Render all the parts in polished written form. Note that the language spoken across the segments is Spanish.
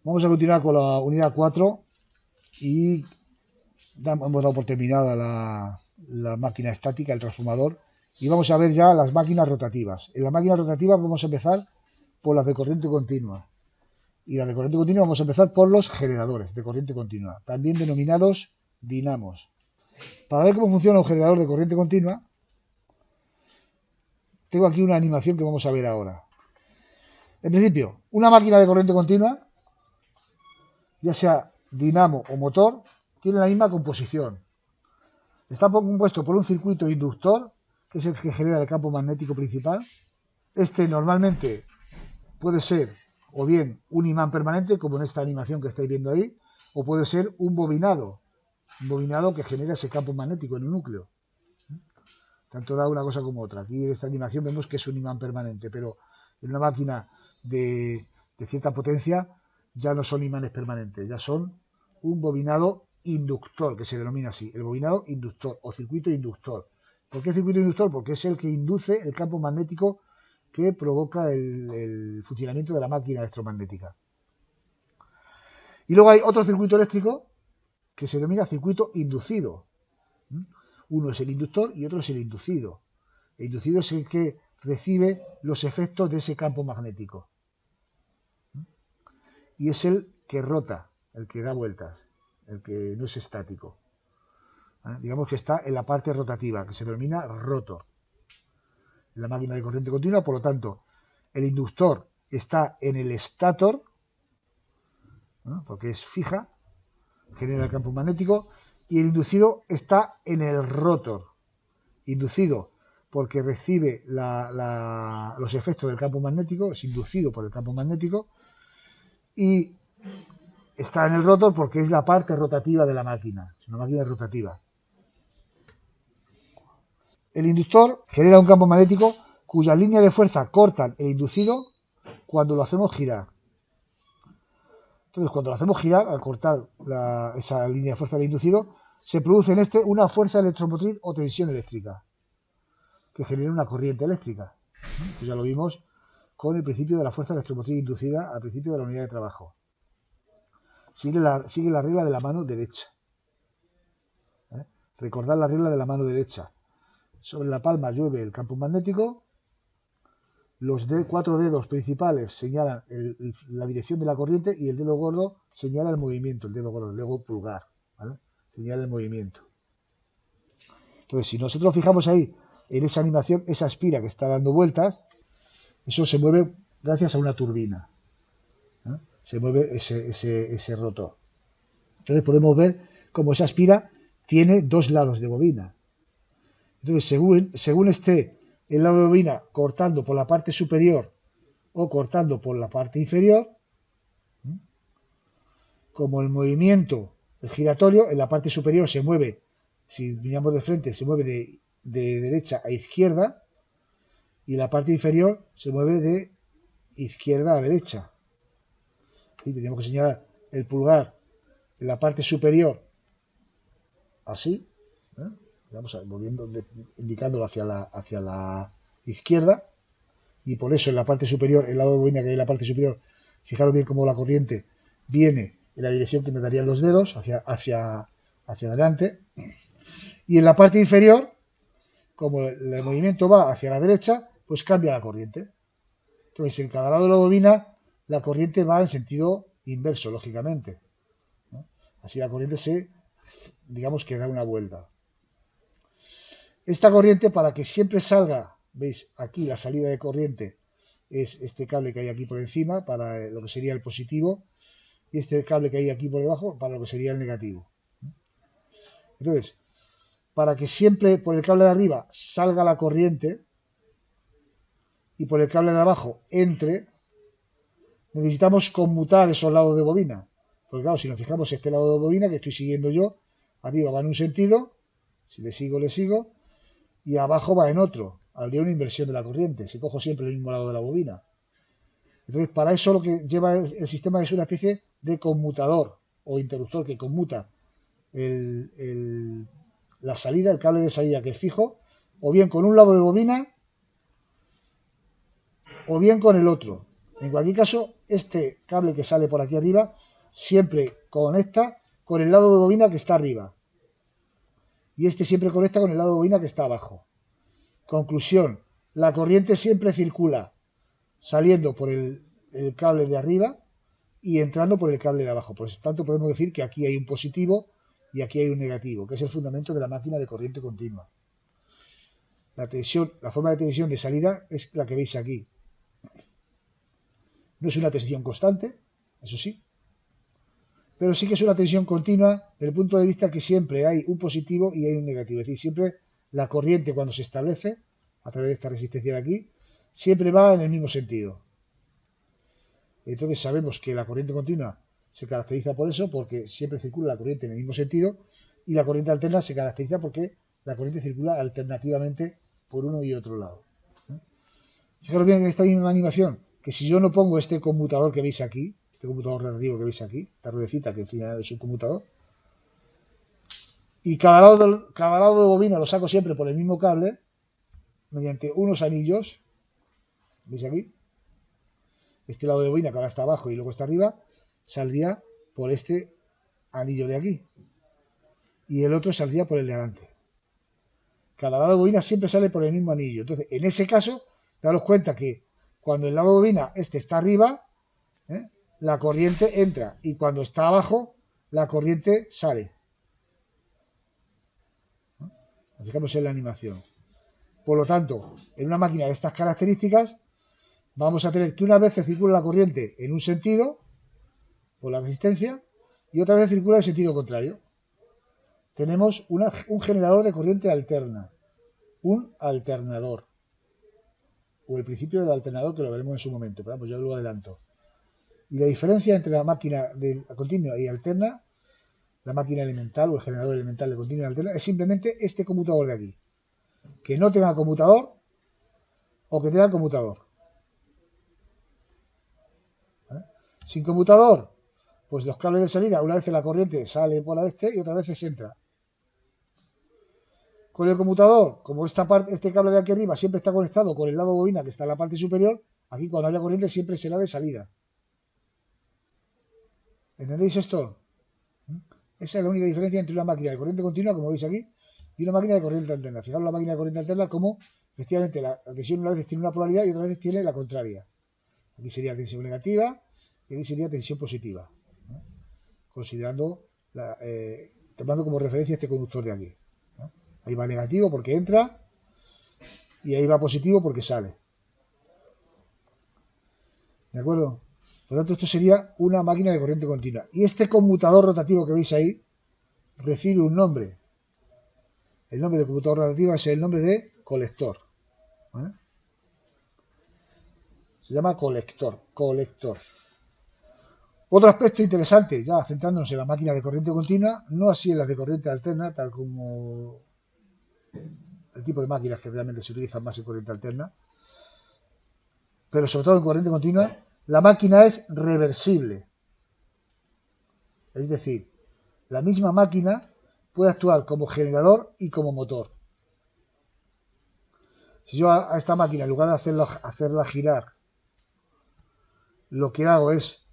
Vamos a continuar con la unidad 4 y hemos dado por terminada la máquina estática, el transformador, y vamos a ver ya las máquinas rotativas. En las máquinas rotativas vamos a empezar por las de corriente continua. Y las de corriente continua vamos a empezar por los generadores de corriente continua, también denominados dinamos. Para ver cómo funciona un generador de corriente continua, tengo aquí una animación que vamos a ver ahora. En principio, una máquina de corriente continua, ya sea dinamo o motor, tiene la misma composición. Está compuesto por un circuito inductor, que es el que genera el campo magnético principal. Este normalmente puede ser o bien un imán permanente, como en esta animación que estáis viendo ahí, o puede ser un bobinado que genera ese campo magnético en un núcleo. Tanto da una cosa como otra. Aquí en esta animación vemos que es un imán permanente, pero en una máquina de cierta potencia ya no son imanes permanentes, ya son un bobinado inductor, que se denomina así, el bobinado inductor o circuito inductor. ¿Por qué circuito inductor? Porque es el que induce el campo magnético que provoca el funcionamiento de la máquina electromagnética. Y luego hay otro circuito eléctrico que se denomina circuito inducido. Uno es el inductor y otro es el inducido. El inducido es el que recibe los efectos de ese campo magnético. Y es el que rota, el que da vueltas, el que no es estático. Digamos que está en la parte rotativa, que se denomina rotor. En la máquina de corriente continua, por lo tanto, el inductor está en el estator, porque es fija, genera el campo magnético, y el inducido está en el rotor. Inducido porque recibe los efectos del campo magnético, es inducido por el campo magnético, y está en el rotor porque es la parte rotativa de la máquina, es una máquina rotativa. El inductor genera un campo magnético cuyas líneas de fuerza cortan el inducido cuando lo hacemos girar. Entonces, cuando lo hacemos girar, al cortar esa línea de fuerza del inducido, se produce en este una fuerza electromotriz o tensión eléctrica, que genera una corriente eléctrica. Esto ya lo vimos con el principio de la fuerza electromotriz inducida al principio de la unidad de trabajo. Sigue la regla de la mano derecha. Recordad la regla de la mano derecha. Sobre la palma llueve el campo magnético. Los 4 dedos principales señalan la dirección de la corriente y el dedo gordo señala el movimiento, el dedo gordo, el dedo pulgar, ¿vale? Señala el movimiento. Entonces, si nosotros fijamos ahí en esa animación, esa espira que está dando vueltas, eso se mueve gracias a una turbina. Se mueve ese rotor. Entonces podemos ver cómo esa espira tiene dos lados de bobina. Entonces, según esté el lado de bobina cortando por la parte superior o cortando por la parte inferior, como el movimiento es giratorio, en la parte superior se mueve, si miramos de frente, se mueve de derecha a izquierda, y la parte inferior se mueve de izquierda a derecha. ¿Sí? Tenemos que señalar el pulgar en la parte superior así, vamos moviendo, indicándolo hacia la izquierda, y por eso en la parte superior, el lado de bobina que hay en la parte superior, fijaros bien cómo la corriente viene en la dirección que me darían los dedos, hacia adelante, y en la parte inferior, como el movimiento va hacia la derecha, pues cambia la corriente. Entonces, en cada lado de la bobina, la corriente va en sentido inverso, lógicamente. Así la corriente digamos que da una vuelta. Esta corriente, para que siempre salga, veis aquí la salida de corriente es este cable que hay aquí por encima para lo que sería el positivo, y este cable que hay aquí por debajo para lo que sería el negativo. Entonces, para que siempre por el cable de arriba salga la corriente y por el cable de abajo entre, necesitamos conmutar esos lados de bobina. Porque claro, si nos fijamos este lado de bobina que estoy siguiendo yo, arriba va en un sentido, si le sigo, y abajo va en otro. Habría una inversión de la corriente, si cojo siempre el mismo lado de la bobina. Entonces, para eso lo que lleva el sistema es una especie de conmutador o interruptor que conmuta la salida, el cable de salida que es fijo, o bien con un lado de bobina, o bien con el otro. En cualquier caso, este cable que sale por aquí arriba siempre conecta con el lado de bobina que está arriba. Y este siempre conecta con el lado de bobina que está abajo. Conclusión, la corriente siempre circula saliendo por el cable de arriba y entrando por el cable de abajo. Por lo tanto, podemos decir que aquí hay un positivo y aquí hay un negativo, que es el fundamento de la máquina de corriente continua. La forma de tensión de salida es la que veis aquí. No es una tensión constante, eso sí, pero sí que es una tensión continua desde el punto de vista que siempre hay un positivo y hay un negativo. Es decir, siempre la corriente cuando se establece a través de esta resistencia de aquí, siempre va en el mismo sentido. Entonces sabemos que la corriente continua se caracteriza por eso, porque siempre circula la corriente en el mismo sentido, y la corriente alterna se caracteriza porque la corriente circula alternativamente por uno y otro lado. Fijaros bien en esta misma animación, que si yo no pongo este conmutador que veis aquí, este conmutador relativo que veis aquí, esta ruedecita que al final es un conmutador, y cada lado de bobina lo saco siempre por el mismo cable, mediante unos anillos, ¿veis aquí? Este lado de bobina que ahora está abajo y luego está arriba, saldría por este anillo de aquí. Y el otro saldría por el de adelante. Cada lado de bobina siempre sale por el mismo anillo. Entonces, en ese caso, daros cuenta que cuando el lado de bobina este está arriba, la corriente entra. Y cuando está abajo, la corriente sale. Nos fijamos en la animación. Por lo tanto, en una máquina de estas características, vamos a tener que una vez circula la corriente en un sentido, por la resistencia, y otra vez circula en sentido contrario. Tenemos un generador de corriente alterna, un alternador, o el principio del alternador que lo veremos en su momento, pero vamos, ya lo adelanto. Y la diferencia entre la máquina de continua y alterna, la máquina elemental o el generador elemental de continua y alterna, es simplemente este conmutador de aquí. Que no tenga conmutador o que tenga conmutador. ¿Vale? Sin conmutador, pues los cables de salida, una vez la corriente sale por la y otra vez entra. Con el conmutador, como este cable de aquí arriba siempre está conectado con el lado bobina que está en la parte superior, aquí cuando haya corriente siempre será de salida. ¿Entendéis esto? Esa es la única diferencia entre una máquina de corriente continua, como veis aquí, y una máquina de corriente alterna. Fijaros la máquina de corriente alterna como efectivamente la tensión una vez tiene una polaridad y otra vez tiene la contraria. Aquí sería tensión negativa y aquí sería tensión positiva, ¿no? Considerando, tomando como referencia este conductor de aquí, ¿no? Ahí va negativo porque entra y ahí va positivo porque sale. ¿De acuerdo? Por lo tanto, esto sería una máquina de corriente continua. Y este conmutador rotativo que veis ahí recibe un nombre. El nombre de conmutador rotativo es el nombre de colector. ¿Vale? Se llama colector. Otro aspecto interesante, ya centrándonos en la máquina de corriente continua, no así en las de corriente alterna, tal como el tipo de máquinas que realmente se utilizan más en corriente alterna, pero sobre todo en corriente continua, la máquina es reversible. Es decir, la misma máquina puede actuar como generador y como motor. Si yo a esta máquina, en lugar de hacerla girar, lo que hago es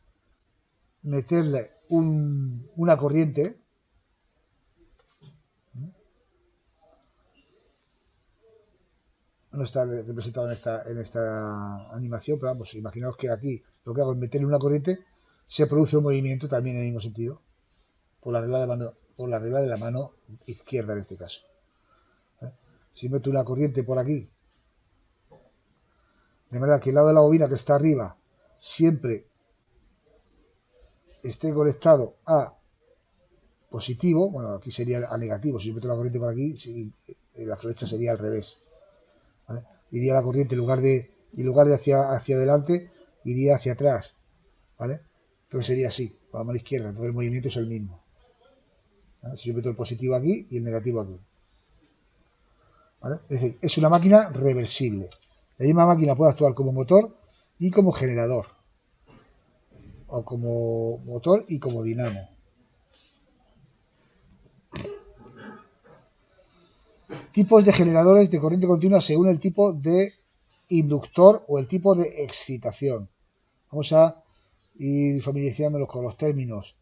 meterle una corriente, no está representado en esta animación, pero vamos, imaginaos que aquí lo que hago es meterle una corriente, se produce un movimiento también en el mismo sentido, por la regla de la mano izquierda en este caso. Si meto una corriente por aquí, de manera que el lado de la bobina que está arriba siempre esté conectado a positivo, bueno, aquí sería a negativo, si yo meto la corriente por aquí, la flecha sería al revés, ¿vale? Iría la corriente en lugar de hacia adelante, iría hacia atrás, ¿vale? Entonces sería así, por la mano izquierda, entonces el movimiento es el mismo, ¿vale? Si yo meto el positivo aquí y el negativo aquí, ¿vale? Es decir, es una máquina reversible. La misma máquina puede actuar como motor y como generador, o como motor y como dinamo. Tipos de generadores de corriente continua según el tipo de inductor o el tipo de excitación. Vamos a ir familiarizándonos con los términos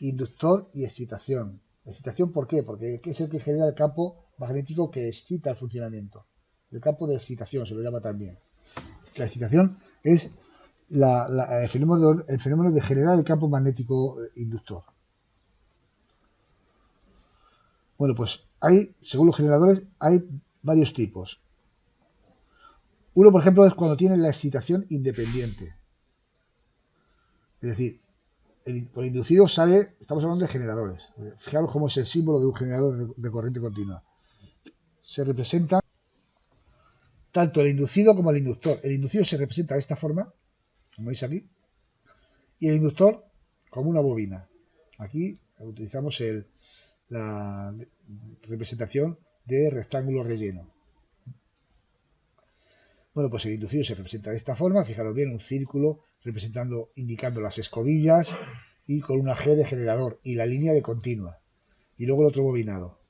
inductor y excitación. ¿Excitación por qué? Porque es el que genera el campo magnético que excita el funcionamiento. El campo de excitación se lo llama también. La excitación es el fenómeno de generar el campo magnético inductor. Bueno, pues según los generadores, hay varios tipos. Uno, por ejemplo, es cuando tiene la excitación independiente. Es decir, por inducido sale, estamos hablando de generadores. Fijaros cómo es el símbolo de un generador de corriente continua. Se representa tanto el inducido como el inductor. El inducido se representa de esta forma, como veis aquí, y el inductor como una bobina. Aquí utilizamos la representación de rectángulo relleno. Bueno, pues el inducido se representa de esta forma, fijaros bien, un círculo indicando las escobillas y con una G de generador y la línea de continua. Y luego el otro bobinado.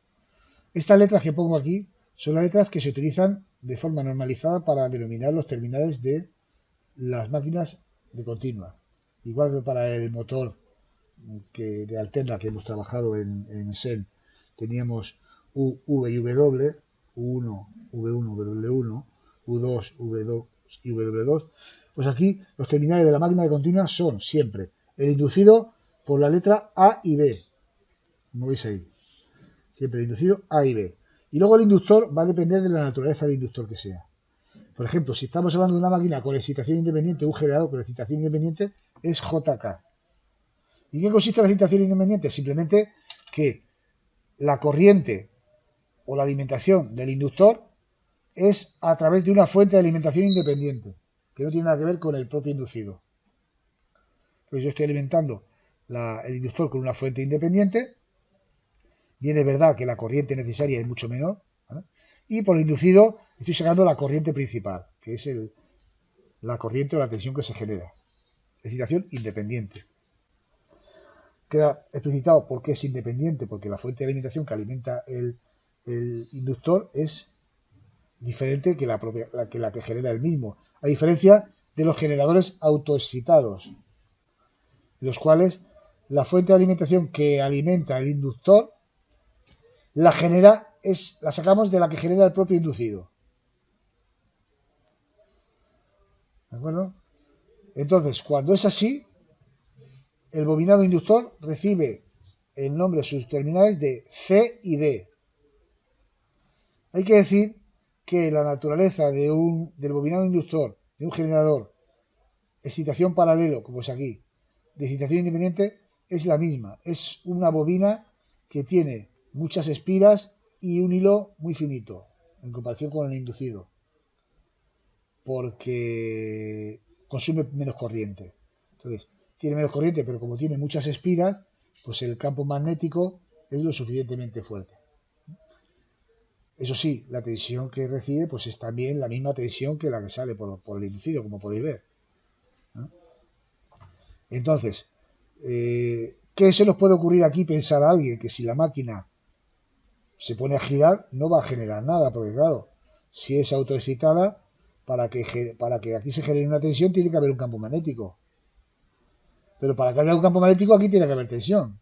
Estas letras que pongo aquí son las letras que se utilizan de forma normalizada para denominar los terminales de las máquinas de continua. Igual que para el motor de alterna que hemos trabajado en SEN, teníamos U, V y W, U1, V1, W1, U2, V2 y W2. Pues aquí los terminales de la máquina de continua son siempre el inducido por la letra A y B, como veis ahí. Siempre el inducido A y B. Y luego el inductor va a depender de la naturaleza del inductor que sea. Por ejemplo, si estamos hablando de una máquina con excitación independiente, un generador con excitación independiente, es JK. ¿Y qué consiste la excitación independiente? Simplemente que la corriente o la alimentación del inductor es a través de una fuente de alimentación independiente, que no tiene nada que ver con el propio inducido. Entonces yo estoy alimentando el inductor con una fuente independiente. Bien, es verdad que la corriente necesaria es mucho menor, ¿vale? Y por el inducido estoy sacando la corriente principal, que es la corriente o la tensión que se genera. Excitación independiente. Queda explicitado por qué es independiente, porque la fuente de alimentación que alimenta el inductor es diferente que la que genera el mismo, a diferencia de los generadores autoexcitados, en los cuales la fuente de alimentación que alimenta el inductor la sacamos de la que genera el propio inducido. ¿De acuerdo? Entonces, cuando es así, el bobinado inductor recibe el nombre de sus terminales de C y D. Hay que decir que la naturaleza del bobinado inductor, de un generador, excitación paralelo, como es aquí, de excitación independiente, es la misma. Es una bobina que tiene muchas espiras y un hilo muy finito, en comparación con el inducido, porque consume menos corriente. Entonces, tiene menos corriente, pero como tiene muchas espiras, pues el campo magnético es lo suficientemente fuerte. Eso sí, la tensión que recibe pues es también la misma tensión que la que sale por el inducido, como podéis ver, ¿no? Entonces, ¿qué se nos puede ocurrir aquí pensar a alguien? Que si la máquina se pone a girar no va a generar nada, porque claro, si es autoexcitada, para que aquí se genere una tensión tiene que haber un campo magnético. Pero para que haya un campo magnético aquí tiene que haber tensión.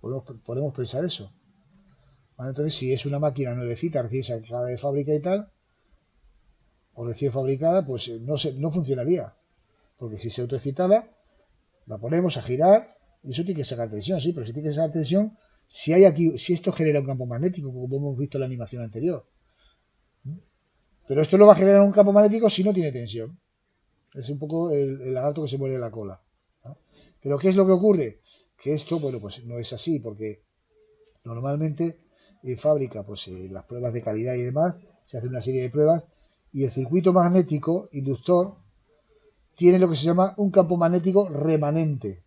Podemos pensar eso. ¿Vale? Entonces, si es una máquina nuevecita, recién sacada de fábrica y tal, o recién fabricada, pues no funcionaría. Porque si es autoexcitada, la ponemos a girar y eso tiene que sacar tensión, sí, pero si tiene que sacar tensión, si esto genera un campo magnético, como hemos visto en la animación anterior. Pero esto no va a generar un campo magnético si no tiene tensión. Es un poco el lagarto que se muerde la cola, ¿no? Pero ¿qué es lo que ocurre? Que esto, bueno, pues no es así, porque normalmente en fábrica, pues las pruebas de calidad y demás, se hace una serie de pruebas y el circuito magnético inductor tiene lo que se llama un campo magnético remanente.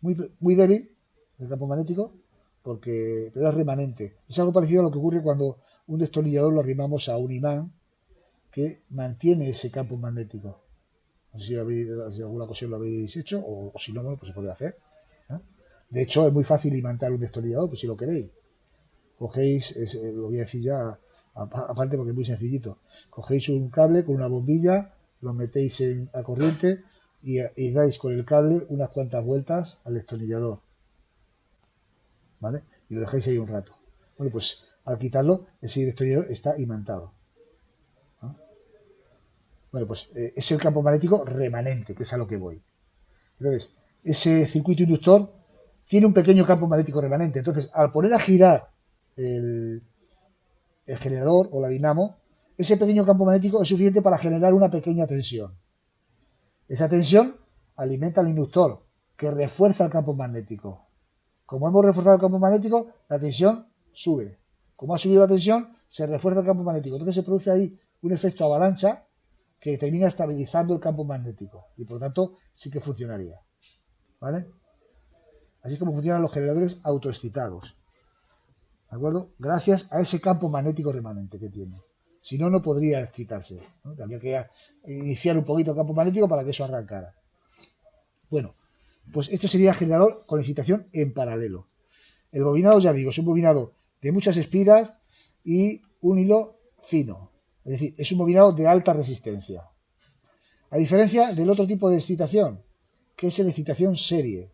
Muy débil el campo magnético, pero es remanente. Es algo parecido a lo que ocurre cuando un destornillador lo arrimamos a un imán que mantiene ese campo magnético. No sé si en alguna ocasión lo habéis hecho, o si no, bueno, pues se puede hacer, ¿eh? De hecho, es muy fácil imantar un destornillador, pues si lo queréis. Cogéis, lo voy a decir ya, aparte porque es muy sencillito. Cogéis un cable con una bombilla, lo metéis a corriente y dais con el cable unas cuantas vueltas al destornillador, ¿vale? Y lo dejáis ahí un rato. Bueno, pues al quitarlo, ese destornillador está imantado, ¿no? Bueno, pues es el campo magnético remanente, que es a lo que voy. Entonces, ese circuito inductor tiene un pequeño campo magnético remanente. Entonces, al poner a girar el generador o la dinamo, ese pequeño campo magnético es suficiente para generar una pequeña tensión. Esa tensión alimenta al inductor, que refuerza el campo magnético. Como hemos reforzado el campo magnético, la tensión sube. Como ha subido la tensión, se refuerza el campo magnético. Entonces se produce ahí un efecto avalancha que termina estabilizando el campo magnético. Y por lo tanto, sí que funcionaría, ¿vale? Así como funcionan los generadores autoexcitados, ¿de acuerdo? Gracias a ese campo magnético remanente que tiene. Si no, no podría excitarse, ¿no? Habría que iniciar un poquito el campo magnético para que eso arrancara. Bueno, pues este sería el generador con excitación en paralelo. El bobinado, ya digo, es un bobinado de muchas espiras y un hilo fino. Es decir, es un bobinado de alta resistencia. A diferencia del otro tipo de excitación, que es la excitación serie,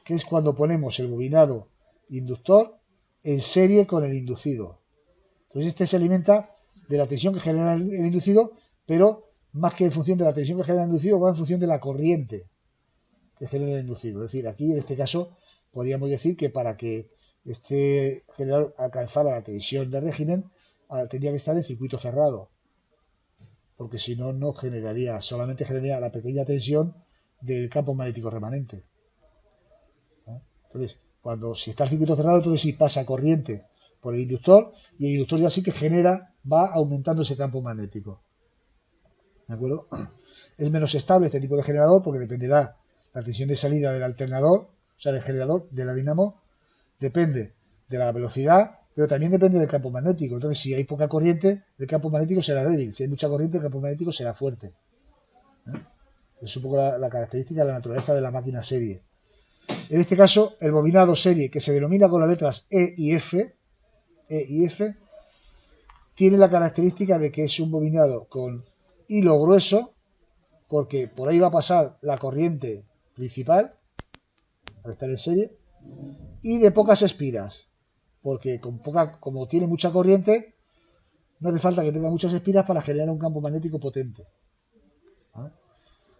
que es cuando ponemos el bobinado inductor en serie con el inducido. Entonces este se alimenta de la tensión que genera el inducido, pero más que en función de la tensión que genera el inducido, va en función de la corriente que genera el inducido. Es decir, aquí en este caso podríamos decir que para que este generador alcanzara la tensión de régimen, tendría que estar en circuito cerrado, porque si no, no generaría, solamente generaría la pequeña tensión del campo magnético remanente. Entonces, si está el circuito cerrado, entonces sí pasa corriente por el inductor y el inductor ya sí que va aumentando ese campo magnético. ¿De acuerdo? Es menos estable este tipo de generador porque dependerá la tensión de salida del alternador, o sea, del generador, de la dinamo, depende de la velocidad, pero también depende del campo magnético. Entonces, si hay poca corriente, el campo magnético será débil. Si hay mucha corriente, el campo magnético será fuerte. Es un poco la característica de la naturaleza de la máquina serie. En este caso, el bobinado serie, que se denomina con las letras E y F, tiene la característica de que es un bobinado con hilo grueso, porque por ahí va a pasar la corriente principal, al estar en serie, y de pocas espiras, porque como tiene mucha corriente, no hace falta que tenga muchas espiras para generar un campo magnético potente, ¿vale?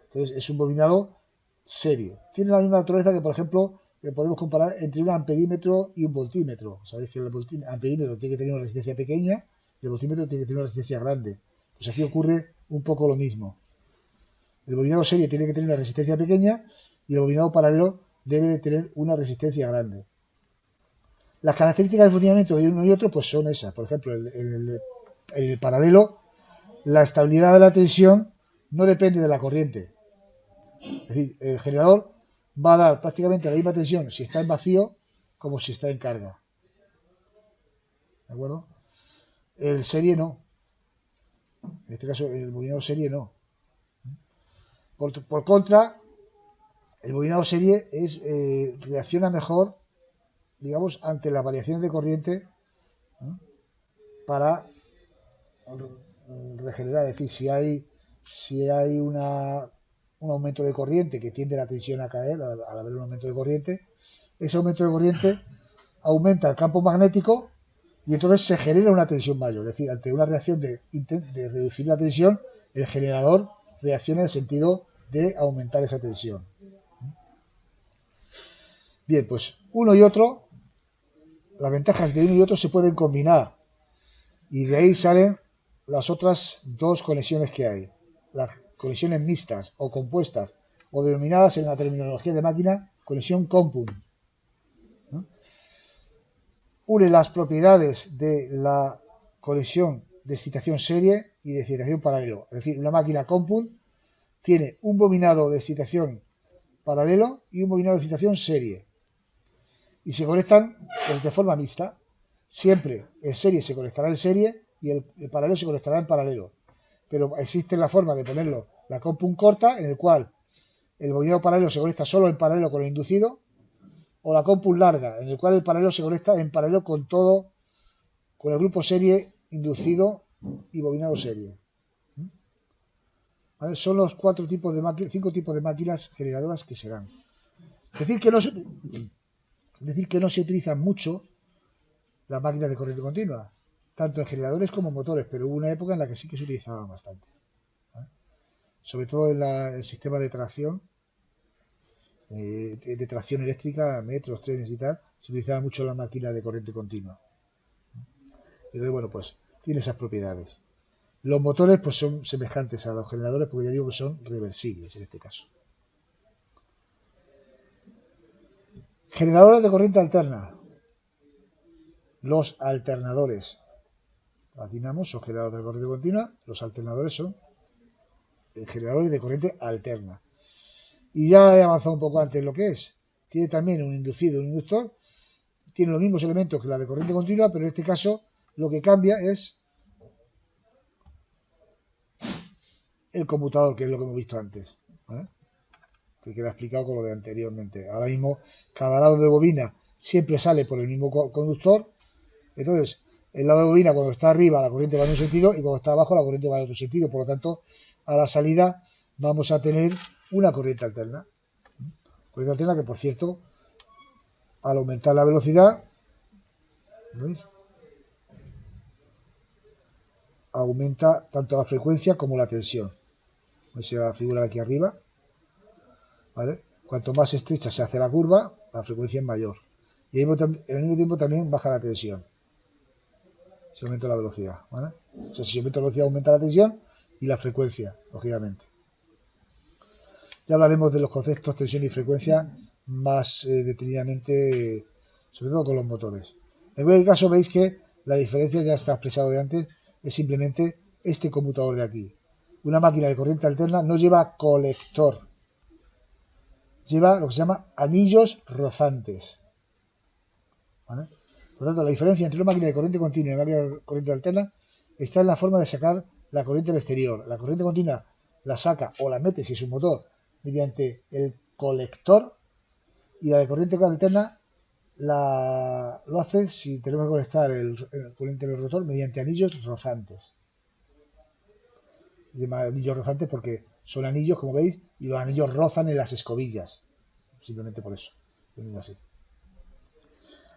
Entonces es un bobinado serie. Tiene la misma naturaleza que, por ejemplo, que podemos comparar entre un amperímetro y un voltímetro. Sabéis que el amperímetro tiene que tener una resistencia pequeña y el voltímetro tiene que tener una resistencia grande. Pues aquí ocurre un poco lo mismo. El bobinado serie tiene que tener una resistencia pequeña y el bobinado paralelo debe de tener una resistencia grande. Las características de funcionamiento de uno y otro pues son esas. Por ejemplo, en el paralelo, la estabilidad de la tensión no depende de la corriente. Es decir, el generador va a dar prácticamente la misma tensión si está en vacío como si está en carga. ¿De acuerdo? El serie no. En este caso, el bobinado serie no. Por contra, el bobinado serie reacciona mejor, digamos, ante las variaciones de corriente, ¿no?, para regenerar. Es decir, si hay un aumento de corriente que tiende la tensión a caer al haber un aumento de corriente, ese aumento de corriente aumenta el campo magnético y entonces se genera una tensión mayor. Es decir, ante una reacción de reducir la tensión, el generador reacciona en el sentido de aumentar esa tensión. Bien, pues uno y otro, las ventajas de uno y otro se pueden combinar y de ahí salen las otras dos conexiones que hay. Las conexiones mixtas o compuestas, o denominadas en la terminología de máquina conexión compound, ¿no? Une las propiedades de la conexión de excitación serie y de excitación paralelo. Es decir, una máquina compound tiene un bobinado de excitación paralelo y un bobinado de excitación serie. Y se conectan pues, de forma mixta. Siempre en serie se conectará en serie y el paralelo se conectará en paralelo. Pero existe la forma de ponerlo, la compound corta, en el cual el bobinado paralelo se conecta solo en paralelo con el inducido, o la compound larga, en el cual el paralelo se conecta en paralelo con todo, con el grupo serie, inducido y bobinado serie. ¿Vale? Son los 4 tipos de máquinas, 5 tipos de máquinas generadoras que se dan. Decir que no se utilizan mucho las máquinas de corriente continua, tanto en generadores como en motores, pero hubo una época en la que sí que se utilizaban bastante. ¿Vale? Sobre todo en el sistema de tracción eléctrica, metros, trenes y tal, se utilizaba mucho la máquina de corriente continua. Entonces, bueno, pues tiene esas propiedades. Los motores pues son semejantes a los generadores porque ya digo que son reversibles en este caso. Generadores de corriente alterna. Los alternadores. Los dinamos son generadores de corriente continua, los alternadores son generadores de corriente alterna. Y ya he avanzado un poco antes lo que es. Tiene también un inducido y un inductor. Tiene los mismos elementos que la de corriente continua, pero en este caso lo que cambia es el conmutador, que es lo que hemos visto antes. ¿Vale? Que queda explicado con lo de anteriormente. Ahora mismo, cada lado de bobina siempre sale por el mismo conductor. Entonces, el lado de bobina, cuando está arriba, la corriente va en un sentido y cuando está abajo, la corriente va en otro sentido. Por lo tanto, a la salida vamos a tener una corriente alterna. Corriente alterna que, por cierto, al aumentar la velocidad, ¿veis? Aumenta tanto la frecuencia como la tensión. ¿Veis la figura de aquí arriba? ¿Vale? Cuanto más estrecha se hace la curva, la frecuencia es mayor. Y al mismo tiempo también baja la tensión. Si aumenta la velocidad, ¿vale? O sea, si aumenta la velocidad, aumenta la tensión y la frecuencia, lógicamente. Ya hablaremos de los conceptos tensión y frecuencia más detenidamente, sobre todo con los motores. En cualquier caso, veis que la diferencia ya está expresado de antes, es simplemente este conmutador de aquí. Una máquina de corriente alterna no lleva colector, lleva lo que se llama anillos rozantes. ¿Vale? Por lo tanto, la diferencia entre una máquina de corriente continua y una máquina de corriente alterna está en la forma de sacar la corriente al exterior. La corriente continua la saca o la mete, si es un motor, mediante el colector, y la de corriente alterna lo hace si tenemos que conectar el corriente del rotor mediante anillos rozantes. Se llama anillos rozantes porque son anillos, como veis, y los anillos rozan en las escobillas. Simplemente por eso. Así.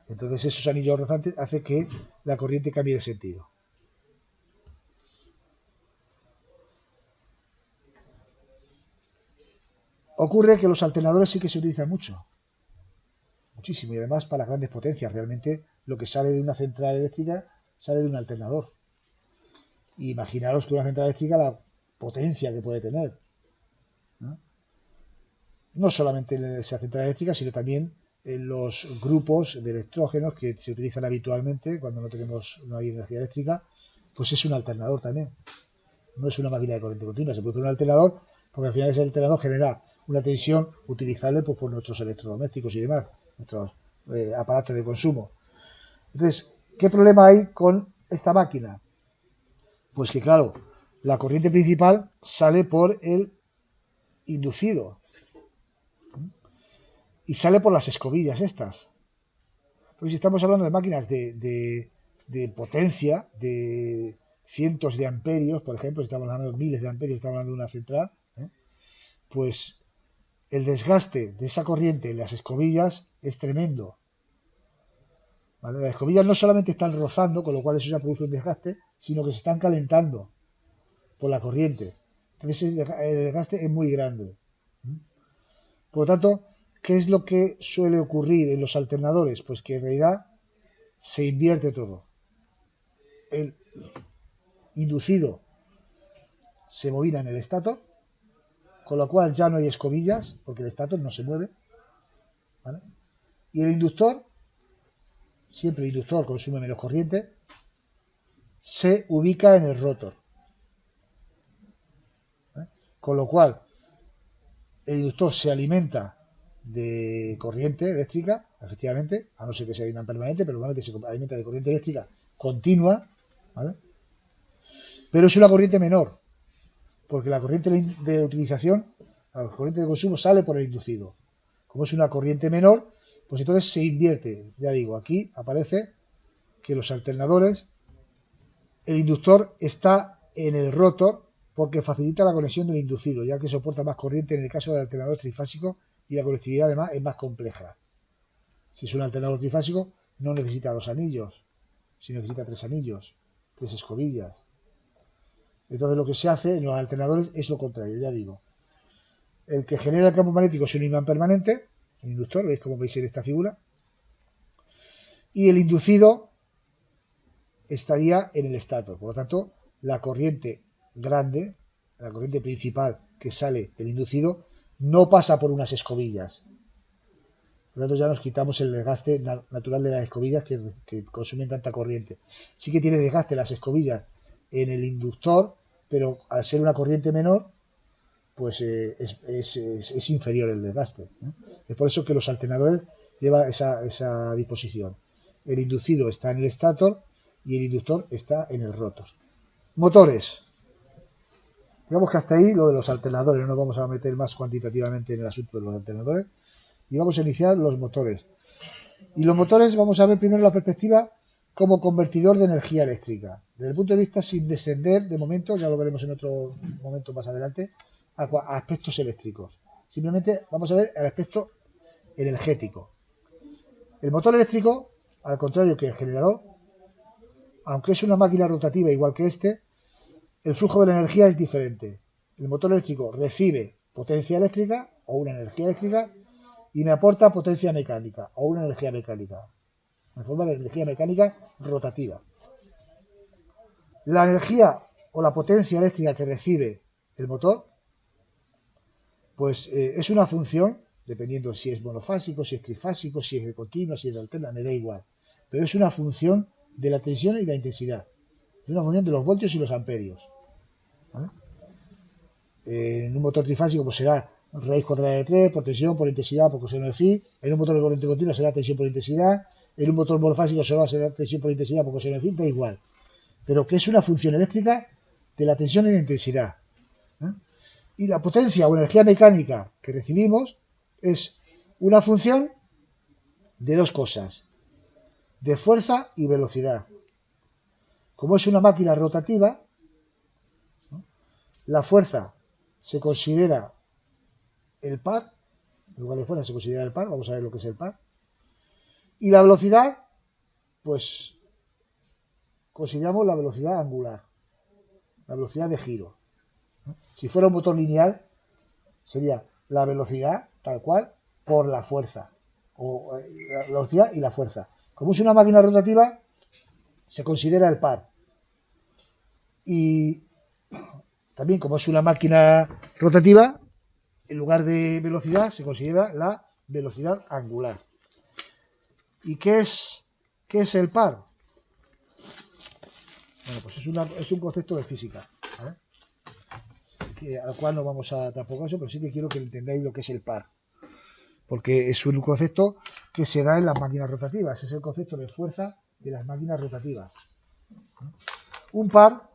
Entonces esos anillos rozantes hacen que la corriente cambie de sentido. Ocurre que los alternadores sí que se utilizan mucho. Muchísimo. Y además para las grandes potencias. Realmente lo que sale de una central eléctrica sale de un alternador. Y imaginaros que una central eléctrica, la potencia que puede tener. No solamente en esa central eléctrica, sino también en los grupos de electrógenos que se utilizan habitualmente cuando no hay energía eléctrica, pues es un alternador también. No es una máquina de corriente continua, se produce un alternador porque al final ese alternador genera una tensión utilizable pues, por nuestros electrodomésticos y demás, nuestros aparatos de consumo. Entonces, ¿qué problema hay con esta máquina? Pues que claro, la corriente principal sale por el inducido y sale por las escobillas estas. Porque si estamos hablando de máquinas de potencia, de cientos de amperios, por ejemplo, si estamos hablando de miles de amperios, estamos hablando de una central, pues el desgaste de esa corriente en las escobillas es tremendo. ¿Vale? Las escobillas no solamente están rozando, con lo cual eso ya produce un desgaste, sino que se están calentando por la corriente. Entonces el desgaste es muy grande. Por lo tanto, ¿qué es lo que suele ocurrir en los alternadores? Pues que en realidad se invierte todo. El inducido se bobina en el estator, con lo cual ya no hay escobillas, porque el estator no se mueve. ¿Vale? Y el inductor, siempre el inductor consume menos corriente, se ubica en el rotor. ¿Vale? Con lo cual, el inductor se alimenta de corriente eléctrica, efectivamente, a no ser que sea una permanente, pero normalmente se alimenta de corriente eléctrica continua, ¿vale? Pero es una corriente menor, porque la corriente de utilización, la corriente de consumo sale por el inducido. Como es una corriente menor, pues entonces se invierte. Ya digo, aquí aparece que los alternadores, el inductor está en el rotor porque facilita la conexión del inducido, ya que soporta más corriente en el caso del alternador trifásico y la conectividad además es más compleja. Si es un alternador trifásico, no necesita 2 anillos, si necesita 3 anillos, 3 escobillas. Entonces lo que se hace en los alternadores es lo contrario, ya digo. El que genera el campo magnético es un imán permanente, el inductor, veis como veis en esta figura, y el inducido estaría en el estator. Por lo tanto, la corriente grande, la corriente principal que sale del inducido, no pasa por unas escobillas. Por lo tanto, ya nos quitamos el desgaste natural de las escobillas que consumen tanta corriente. Sí que tiene desgaste las escobillas en el inductor, pero al ser una corriente menor, pues es inferior el desgaste. Es por eso que los alternadores llevan esa disposición. El inducido está en el estator y el inductor está en el rotor. Motores. Digamos que hasta ahí lo de los alternadores. No nos vamos a meter más cuantitativamente en el asunto de los alternadores. Y vamos a iniciar los motores. Y los motores vamos a ver primero la perspectiva como convertidor de energía eléctrica. Desde el punto de vista sin descender, de momento, ya lo veremos en otro momento más adelante, a aspectos eléctricos. Simplemente vamos a ver el aspecto energético. El motor eléctrico, al contrario que el generador, aunque es una máquina rotativa igual que este, el flujo de la energía es diferente. El motor eléctrico recibe potencia eléctrica o una energía eléctrica y me aporta potencia mecánica o una energía mecánica, en forma de energía mecánica rotativa. La energía o la potencia eléctrica que recibe el motor, pues es una función, dependiendo si es monofásico, si es trifásico, si es de continuo, si es de alterna, me da igual. Pero es una función de la tensión y la intensidad. Es una función de los voltios y los amperios. ¿Vale? En un motor trifásico pues será raíz cuadrada de 3 por tensión, por intensidad, por coseno de phi. En un motor de corriente continua será tensión por intensidad. En un motor monofásico será tensión por intensidad, por coseno de phi, da igual. Pero que es una función eléctrica de la tensión y la intensidad. Y la potencia o energía mecánica que recibimos es una función de dos cosas, de fuerza y velocidad. Como es una máquina rotativa, la fuerza se considera el par, en lugar de fuerza se considera el par, vamos a ver lo que es el par, y la velocidad, pues consideramos la velocidad angular, la velocidad de giro. Si fuera un motor lineal, sería la velocidad tal cual por la fuerza, o la velocidad y la fuerza. Como es una máquina rotativa, se considera el par. Y también, como es una máquina rotativa, en lugar de velocidad se considera la velocidad angular. ¿Y qué es el par? Bueno, pues es un concepto de física, ¿vale? Al cual no vamos a tampoco eso, pero sí que quiero que entendáis lo que es el par. Porque es un concepto que se da en las máquinas rotativas. Es el concepto de fuerza de las máquinas rotativas. Un par,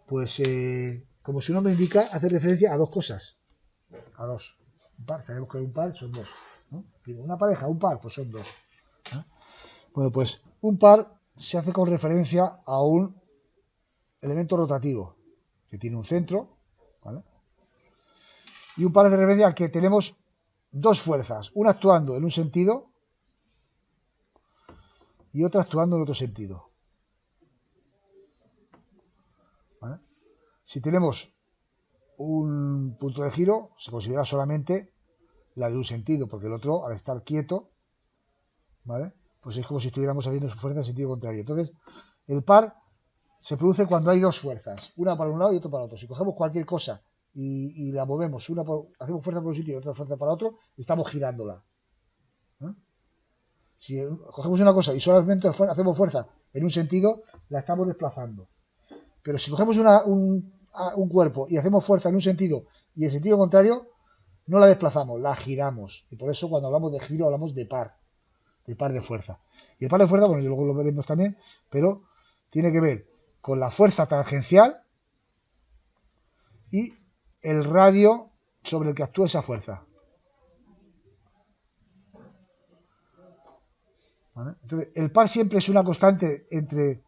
pues, como su nombre indica, hace referencia a dos cosas. A dos. Un par, sabemos que un par son dos, ¿no? Una pareja, un par, pues son dos. Bueno, pues un par se hace con referencia a un elemento rotativo que tiene un centro, ¿vale? Y un par hace referencia a que tenemos dos fuerzas, una actuando en un sentido y otra actuando en otro sentido. ¿Vale? Si tenemos un punto de giro, se considera solamente la de un sentido, porque el otro, al estar quieto, ¿vale? Pues es como si estuviéramos haciendo su fuerza en sentido contrario. Entonces, el par se produce cuando hay dos fuerzas, una para un lado y otra para otro. Si cogemos cualquier cosa y la movemos, hacemos fuerza por un sitio y otra fuerza para otro, estamos girándola. Si cogemos una cosa y solamente hacemos fuerza en un sentido, la estamos desplazando. Pero si cogemos un cuerpo y hacemos fuerza en un sentido y en sentido contrario, no la desplazamos, la giramos. Y por eso cuando hablamos de giro hablamos de par de fuerza. Y el par de fuerza, bueno, luego lo veremos también, pero tiene que ver con la fuerza tangencial y el radio sobre el que actúa esa fuerza. ¿Vale? Entonces, el par siempre es una constante entre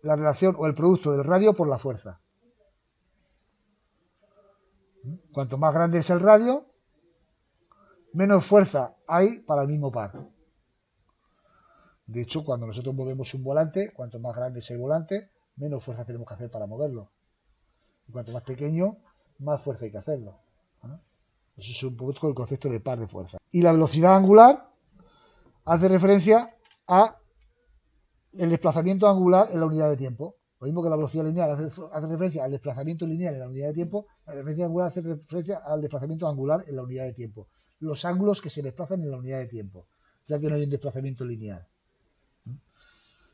la relación o el producto del radio por la fuerza. Cuanto más grande es el radio, menos fuerza hay para el mismo par. De hecho, cuando nosotros movemos un volante, cuanto más grande es el volante, menos fuerza tenemos que hacer para moverlo. Y cuanto más pequeño, más fuerza hay que hacerlo. Eso es un poco el concepto de par de fuerza. Y la velocidad angular hace referencia a el desplazamiento angular en la unidad de tiempo. Lo mismo que la velocidad lineal hace referencia al desplazamiento lineal en la unidad de tiempo, la velocidad angular hace referencia al desplazamiento angular en la unidad de tiempo. Los ángulos que se desplazan en la unidad de tiempo, ya que no hay un desplazamiento lineal.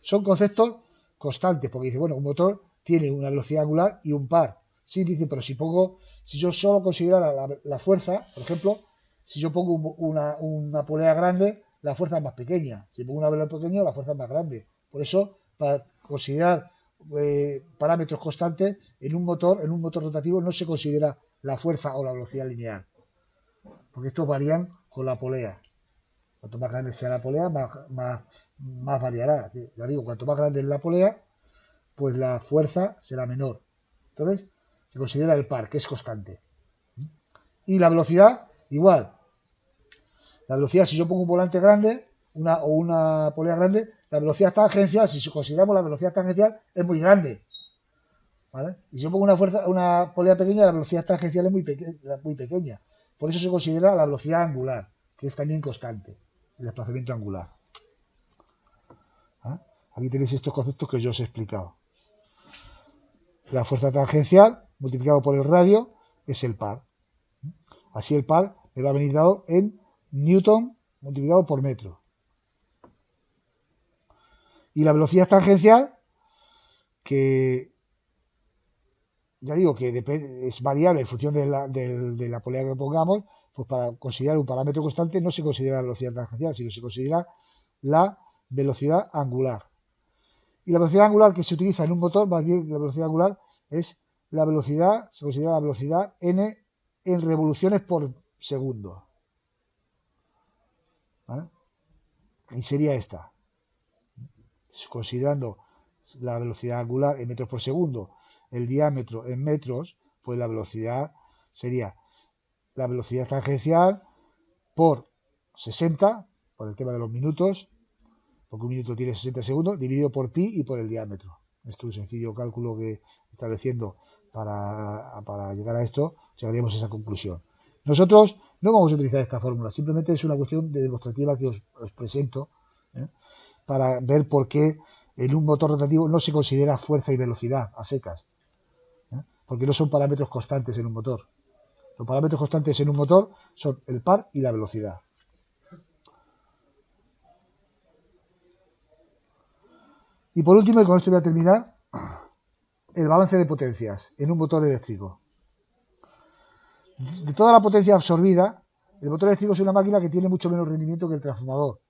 Son conceptos constantes, porque dice, bueno, un motor tiene una velocidad angular y un par. Sí, dice, pero si yo solo considerara la fuerza, por ejemplo, si yo pongo una polea grande, la fuerza es más pequeña. Si pongo una polea pequeña, la fuerza es más grande. Por eso, para considerar parámetros constantes, en un motor rotativo no se considera la fuerza o la velocidad lineal, porque estos varían con la polea. Cuanto más grande sea la polea, más variará. Ya digo, cuanto más grande es la polea, pues la fuerza será menor. Entonces, se considera el par, que es constante. Y la velocidad, igual. La velocidad, si yo pongo un volante grande o una polea grande, la velocidad tangencial, si consideramos la velocidad tangencial, es muy grande. ¿Vale? Y si yo pongo una polea pequeña, la velocidad tangencial es muy pequeña. Por eso se considera la velocidad angular, que es también constante, el desplazamiento angular. Aquí tenéis estos conceptos que yo os he explicado. La fuerza tangencial multiplicado por el radio es el par. Así el par me va a venir dado en newton multiplicado por metro. Y la velocidad tangencial, que ya digo que es variable en función de la polea que pongamos, pues para considerar un parámetro constante no se considera la velocidad tangencial, sino se considera la velocidad angular. Y la velocidad angular que se utiliza en un motor, más bien la velocidad angular, es la velocidad, se considera la velocidad n en revoluciones por segundo. ¿Vale? Y sería esta. Considerando la velocidad angular en metros por segundo, el diámetro en metros, pues la velocidad sería la velocidad tangencial por 60, por el tema de los minutos, porque un minuto tiene 60 segundos, dividido por pi y por el diámetro. Esto es un sencillo cálculo que estableciendo para llegar a esto, llegaríamos a esa conclusión. Nosotros no vamos a utilizar esta fórmula, simplemente es una cuestión de demostrativa que os presento, para ver por qué en un motor rotativo no se considera fuerza y velocidad a secas, porque no son parámetros constantes en un motor. Los parámetros constantes en un motor son el par y la velocidad. Y por último, y con esto voy a terminar, el balance de potencias en un motor eléctrico. De toda la potencia absorbida, el motor eléctrico es una máquina que tiene mucho menos rendimiento que el transformador,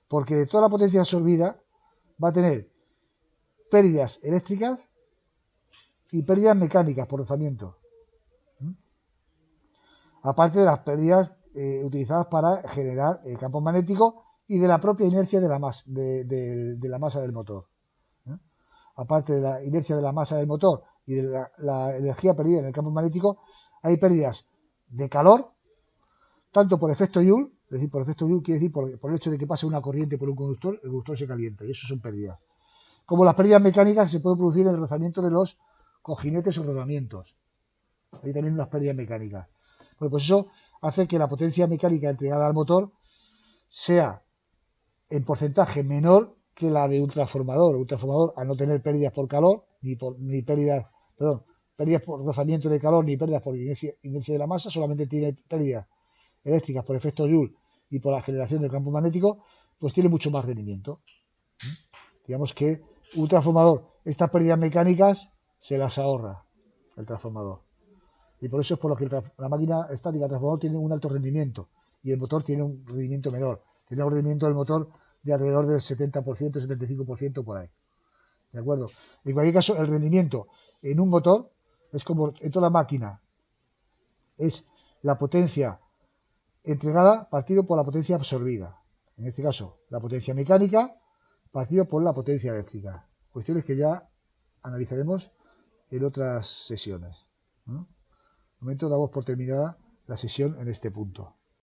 porque de toda la potencia absorbida va a tener pérdidas eléctricas y pérdidas mecánicas por rozamiento, aparte de las pérdidas utilizadas para generar el campo magnético y de la propia inercia de la masa del motor. Aparte de la inercia de la masa del motor y de la energía perdida en el campo magnético, hay pérdidas de calor, tanto por efecto Joule, es decir, por efecto Joule quiere decir por el hecho de que pase una corriente por un conductor, el conductor se calienta, y eso son pérdidas. Como las pérdidas mecánicas que se pueden producir en el rozamiento de los cojinetes o rodamientos. Hay también unas pérdidas mecánicas. Bueno, pues eso hace que la potencia mecánica entregada al motor sea en porcentaje menor que la de un transformador. Un transformador, al no tener pérdidas por calor, pérdidas por rozamiento de calor, ni pérdidas por inercia de la masa, solamente tiene pérdidas eléctricas por efecto Joule y por la generación del campo magnético, pues tiene mucho más rendimiento. Digamos que un transformador, estas pérdidas mecánicas se las ahorra el transformador. Y por eso es por lo que la máquina estática, el transformador, tiene un alto rendimiento y el motor tiene un rendimiento menor. Tiene un rendimiento del motor de alrededor del 70%, 75% por ahí. ¿De acuerdo? En cualquier caso, el rendimiento en un motor es como en toda máquina. Es la potencia entregada partido por la potencia absorbida. En este caso, la potencia mecánica partido por la potencia eléctrica. Cuestiones que ya analizaremos en otras sesiones, ¿no? De momento damos por terminada la sesión en este punto.